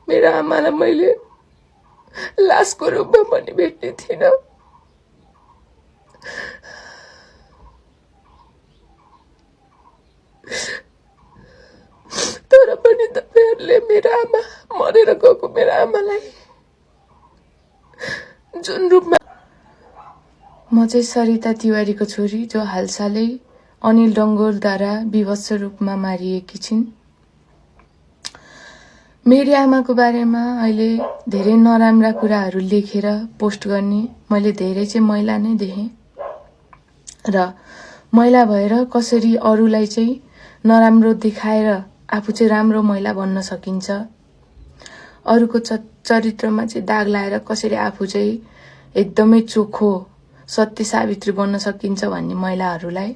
मेरो आमालाई मैले लासको रूपमा पनि भेट्ने थिइनँ। तर पनि तपाईहरुले मेरो आमा मरेर गएको मेरो आमालाई जुन रूपमा म चाहिँ सरिता तिवारीको छोरी जो हालसालै अनिल डंगोलद्वारा विभत्स रूपमा मारिएकी छिन्। मेरी आमाको बारेमा अहिले धेरै नराम्रा कुराहरू लेखेर पोस्ट गर्ने मैले धेरै चाहिँ महिला नै देखेँ र महिला भएर कसरी अरूलाई चाहिँ नराम्रो देखाएर आफू चाहिँ राम्रो महिला बन्न सकिन्छ, अरूको चरित्रमा चाहिँ दाग लाएर कसरी आफू चाहिँ एकदमै चोखो सत्य सावित्री बन्न सकिन्छ भन्ने महिलाहरूलाई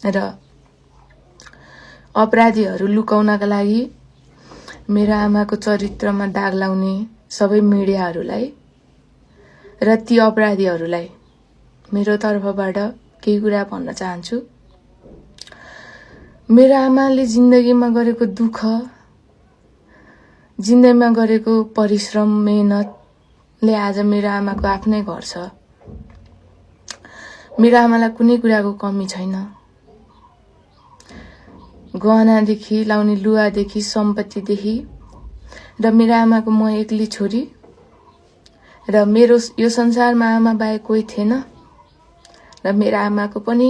र अपराधीहरू लुकाउनका लागि मेरो आमाको चरित्रमा दाग लाउने सबै मिडियाहरूलाई र ती अपराधीहरूलाई मेरो तर्फबाट केही कुरा भन्न चाहन्छु। मेरो आमाले जिन्दगीमा गरेको दुःख, जिन्दगीमा गरेको परिश्रम, मेहनतले आज मेरो आमाको आफ्नै घर छ। मेरो आमालाई कुनै कुराको कमी छैन। गहनादेखि लाउने लुगादेखि सम्पत्तिदेखि र मेरो आमाको म एक्लै छोरी र मेरो यो संसारमा आमा बाहेक कोही थिएन र मेरो आमाको पनि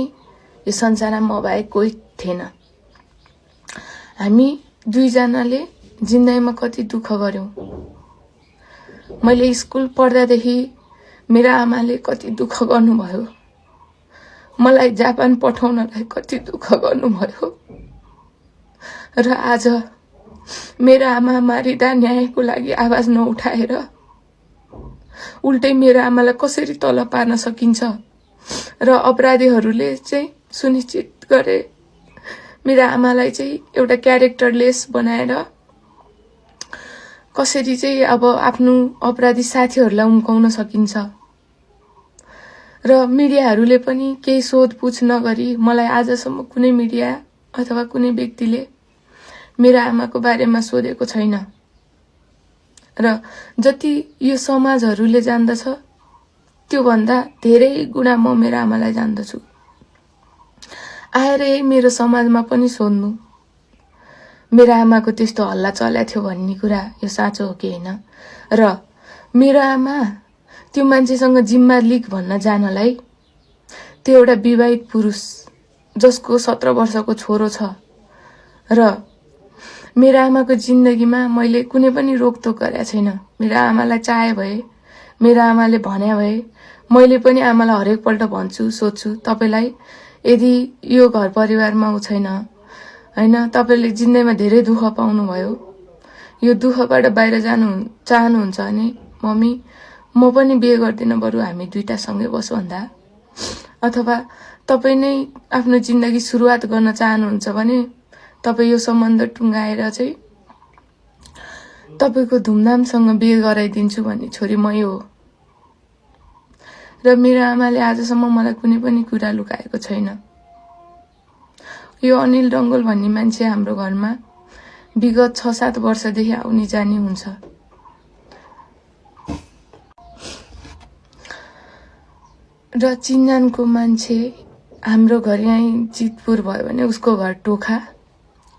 यो संसारमा म बाहेक कोही थिएन। हामी दुईजनाले जिन्दगीमा कति दुःख गर्यौं। मैले स्कुल पढ्दादेखि मेरो आमाले कति दुःख गर्नुभयो, मलाई जापान पठाउनलाई कति दुःख गर्नुभयो र आज मेरो आमा मारिदा न्यायको लागि आवाज नउठाएर उल्टै मेरो आमालाई कसरी तल पार्न सकिन्छ र अपराधीहरूले चाहिँ सुनिश्चित गरे मेरो आमालाई चाहिँ एउटा क्यारेक्टरलेस बनाएर कसरी चाहिँ अब आफ्नो अपराधी साथीहरूलाई उम्काउन सकिन्छ र मिडियाहरूले पनि केही सोधपुछ नगरी मलाई आजसम्म कुनै मिडिया अथवा कुनै व्यक्तिले मेरो आमाको बारेमा सोधेको छैन र जति यो समाजहरूले जान्दछ त्यो भन्दा धेरै गुणा म मेरो आमालाई जान्दछु। आएर मेरो समाजमा पनि सोध्नु मेरो आमाको त्यस्तो हल्ला चल्या थियो भन्ने कुरा यो साँचो हो कि हैन र मेरो आमा त्यो मान्छेसँग जिम्मा लिग भन्न जानलाई त्यो एउटा विवाहित पुरुष जसको 17 वर्षको छोरो छ र मेरो आमाको जिन्दगीमा मैले कुनै पनि रोकटोक गरेको छैन। मेरो आमालाई चाहे भए, मेरो आमाले भन्या भए मैले पनि आमालाई हरेक पल्ट भन्छु, सोध्छु तपाईलाई यदि यो घर परिवारमा उ छैन हैन, तपाईले जिन्दगीमा धेरै दुःख पाउनु भयो, यो दुःखबाट बाहिर जानु चाहनुहुन्छ भने मम्मी म पनि बिहे गर्दिन, बरु हामी दुईटा सँगै बसौँ भन्दा, अथवा तपाई नै आफ्नो जिन्दगी सुरुवात गर्न चाहनुहुन्छ भने तपाई यो सम्बन्ध टुंगाएर चाहिँ तपाईको धुमधामसँग बिहे गराइदिन्छु भन्ने छोरी मै हो र मेरो आमाले आजसम्म मलाई कुनै पनि कुरा लुकाएको छैन। यो अनिल डंगोल भन्ने मान्छे हाम्रो घरमा विगत 6-7 वर्षदेखि आउने जाने हुन्छ र चिन्जानको मान्छे हाम्रो घर यही जितपुर भयो भने उसको घर टोखा,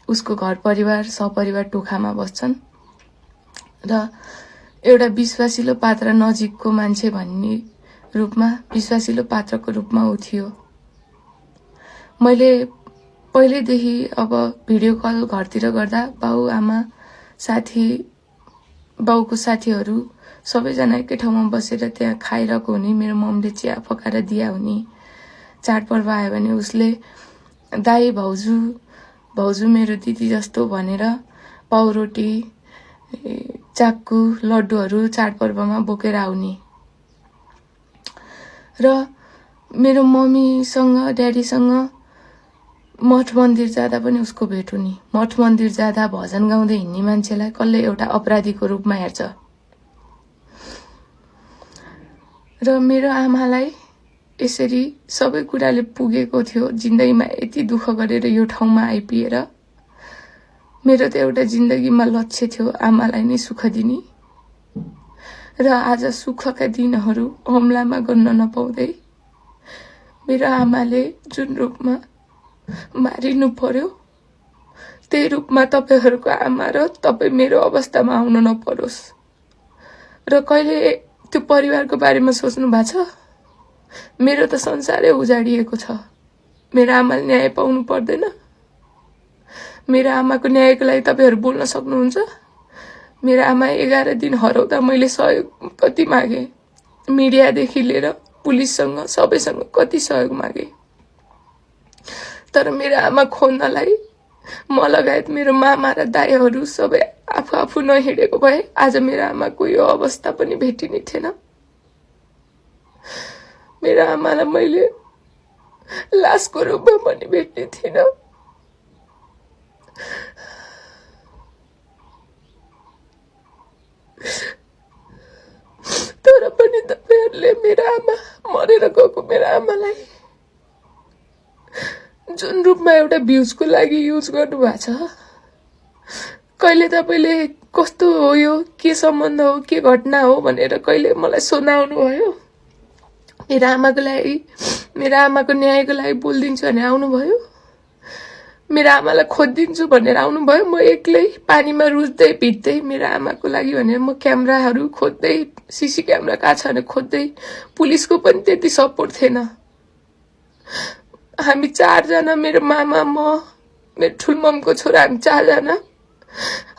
उसको घर परिवार सपरिवार टोखामा बस्छन् र एउटा विश्वासिलो पात्र नजिकको मान्छे भन्ने रूपमा विश्वासिलो पात्रको रूपमा उ थियो। मैले पहिलेदेखि अब भिडियो कल घरतिर गर्दा बाउ आमा साथी बाउको साथीहरू सबैजना एकै ठाउँमा बसेर त्यहाँ खाइरहेको हुने, मेरो मम्मीले चिया पकाएर दिया हुने, चाडपर्व आयो भने उसले दाई भाउजू मेरो दिदी जस्तो भनेर पाउरोटी चाक्कु लड्डुहरू चाडपर्वमा बोकेर आउने र मेरो मम्मीसँग ड्याडीसँग मठ मन्दिर जाँदा पनि उसको भेट हुने। मठ मन्दिर जाँदा भजन गाउँदै हिँड्ने मान्छेलाई कसले एउटा अपराधीको रूपमा हेर्छ र मेरो आमालाई यसरी सबै कुराले पुगेको थियो। जिन्दगीमा यति दुःख गरेर यो ठाउँमा आइपुगेर मेरो त एउटा जिन्दगीमा लक्ष्य थियो आमालाई नै सुख दिने, र आज सुखका दिनहरू हमलामा गर्न नपाउँदै मेरो आमाले जुन रूपमा मारिनु पर्यो त्यही रूपमा तपाईहरूको आमा र तपाईँ मेरो अवस्थामा आउन नपरोस्। र कहिले त्यो परिवारको बारेमा सोच्नु भएको छ? मेरो त संसारै उजाडिएको छ। मेरो आमाले न्याय पाउनु पर्दैन? मेरो आमाको न्यायको लागि तपाईहरू बोल्न सक्नुहुन्छ? मेरो आमा 11 दिन हराउँदा मैले सहयोग कति मागे, मिडियादेखि लिएर पुलिससँग सबैसँग कति सहयोग मागे, तर मेरो आमा खोज्नलाई म लगायत मेरो मामा र दाइहरू सबै आफू नहिँडेको भए आज मेरो आमाको यो अवस्था पनि भेटिने थिएन। मेरो आमालाई मैले लासको रूपमा पनि भेट्ने थिइनँ। तर पनि तपाईहरूले मेरो आमा मरेर गएको मेरो आमालाई जुन रूपमा एउटा भ्युजको लागि युज गर्नु भएको छ, कहिले तपाईले कस्तो हो यो, के सम्बन्ध हो, के घटना हो भनेर कहिले मलाई सुनाउनु भयो? मेरो आमाको लागि, मेरो आमाको न्यायको लागि बोलिदिन्छु भने आउनुभयो? मेरो आमालाई खोजिदिन्छु भनेर आउनुभयो? म एक्लै पानीमा रुच्दै भिज्दै मेरो आमाको लागि भनेर म क्यामेराहरू खोज्दै, सीसी क्यामेरा कहाँ छ भने खोज्दै, पुलिसको पनि त्यति सपोर्ट थिएन। हामी 4 जना, मेरो मामा, म, मेरो ठुलममको छोरा, हामी 4 जना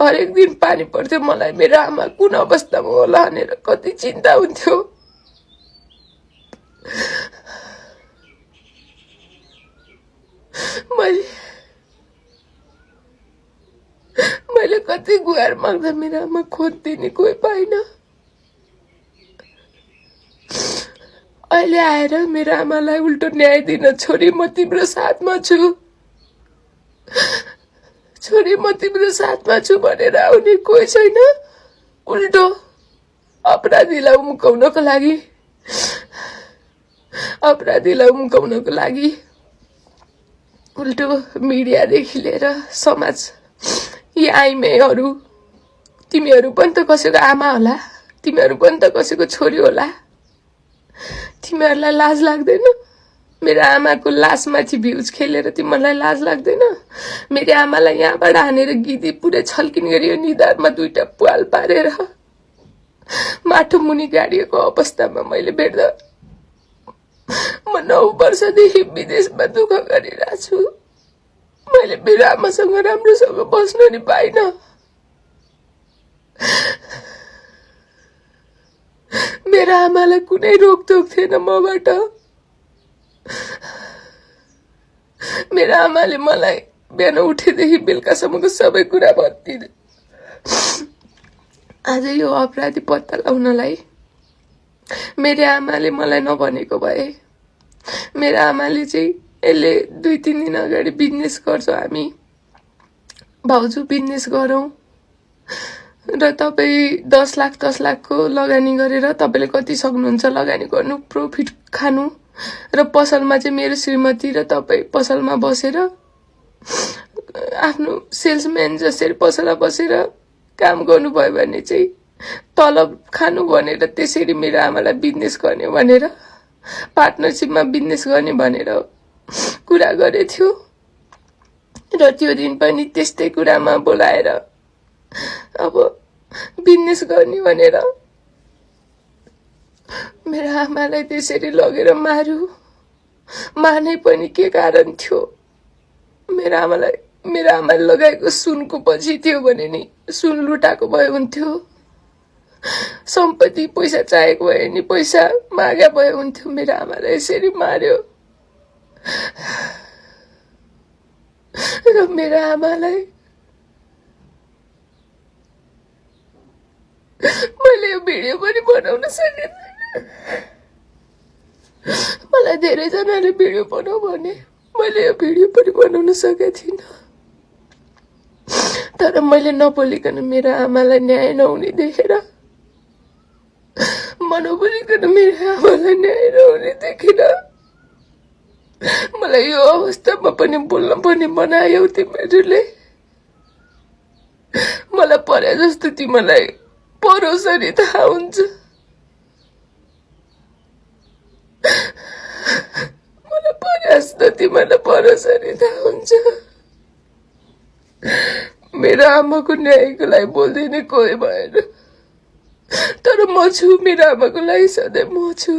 हरेक दिन पानी पर्थ्यो। मलाई मेरो आमा कुन अवस्थामा होला भनेर कति चिन्ता हुन्थ्यो। मैले कति गुहार माग्दा मेरो आमा खोजिदिने कोही पाइन। अहिले आएर मेरो आमालाई उल्टो न्याय दिन, छोरी म तिम्रो साथमा छु, छोरी म तिम्रो साथमा छु भनेर आउने कोही छैन। उल्टो अपराधीलाई उम्काउनको लागि उल्टो मिडियादेखि लिएर समाज, यी आइमेहरू, तिमीहरू पनि त कसैको आमा होला, तिमीहरू पनि त कसैको छोरी होला, तिमीहरूलाई लाज लाग्दैन? मेरो आमाको लासमाथि भ्युज खेलेर तिमीहरूलाई लाज लाग्दैन? मेरो आमालाई यहाँबाट हानेर गिदी पुरै छल्किन गरी निधारमा 2टा पुवाल पारेर माटो मुनि गाडिएको अवस्थामा मैले भेट्दा म 9 वर्षदेखि विदेशमा दुःख गरिरहेको छु। मैले मेरो आमासँग राम्रोसँग बस्न नि पाइन। मेरो आमालाई कुनै रोकटोक थिएन मबाट। मेरो आमाले मलाई बिहान उठेदेखि बेलुकासम्मको सबै कुरा भनिदिए। आज यो अपराधी पत्ता लगाउनलाई मेरो आमाले मलाई नभनेको भए, मेरो आमाले चाहिँ यसले 2-3 दिन अगाडि बिजनेस गर्छौँ हामी, भाउजू बिजनेस गरौँ र तपाईँ 10 लाखको लगानी गरेर तपाईँले कति सक्नुहुन्छ लगानी गर्नु, प्रफिट खानु, र पसलमा चाहिँ मेरो श्रीमती र तपाईँ पसलमा बसेर आफ्नो सेल्सम्यान जसरी पसलमा बसेर काम गर्नुभयो भने चाहिँ तलब खानु भनेर त्यसरी मेरो आमालाई बिजनेस गर्ने भनेर, पार्टनरसिपमा बिजनेस गर्ने भनेर कुरा गरे थियो। र त्यो दिन पनि त्यस्तै कुरामा बोलाएर अब बिजनेस गर्ने भनेर मेरो आमालाई त्यसरी लगेर मार्यो। मार्ने पनि के कारण थियो? मेरो आमाले लगाएको सुनको पछि थियो भने नि सुन लुटाएको भए हुन्थ्यो, सम्पत्ति पैसा चाहिएको भए नि पैसा मागे भए हुन्थ्यो। मेरो आमालाई यसरी मार्यो र मेरो आमालाई मैले यो भिडियो पनि बनाउन सकेन। मलाई धेरैजनाले भिडियो बनाऊ भने मैले यो भिडियो पनि बनाउन सकेको थिइनँ। तर मैले नबोलिकन मेरो आमालाई न्याय नहुने देखेर, नबोलिकन मेरो आमालाई न्याय नहुने देखेर मलाई यो अवस्थामा पनि बोल्न पनि बनायौ तिमीहरूले। मलाई परे जस्तो तिमीलाई परोसरी थाहा हुन्छ। मलाई परे जस्तो तिमीलाई परोसरी थाहा हुन्छ। मेरो आमाको न्यायको लागि बोल्दैन कोही भएन, तर म छु। मेरो आमाको लागि सधैँ म छु।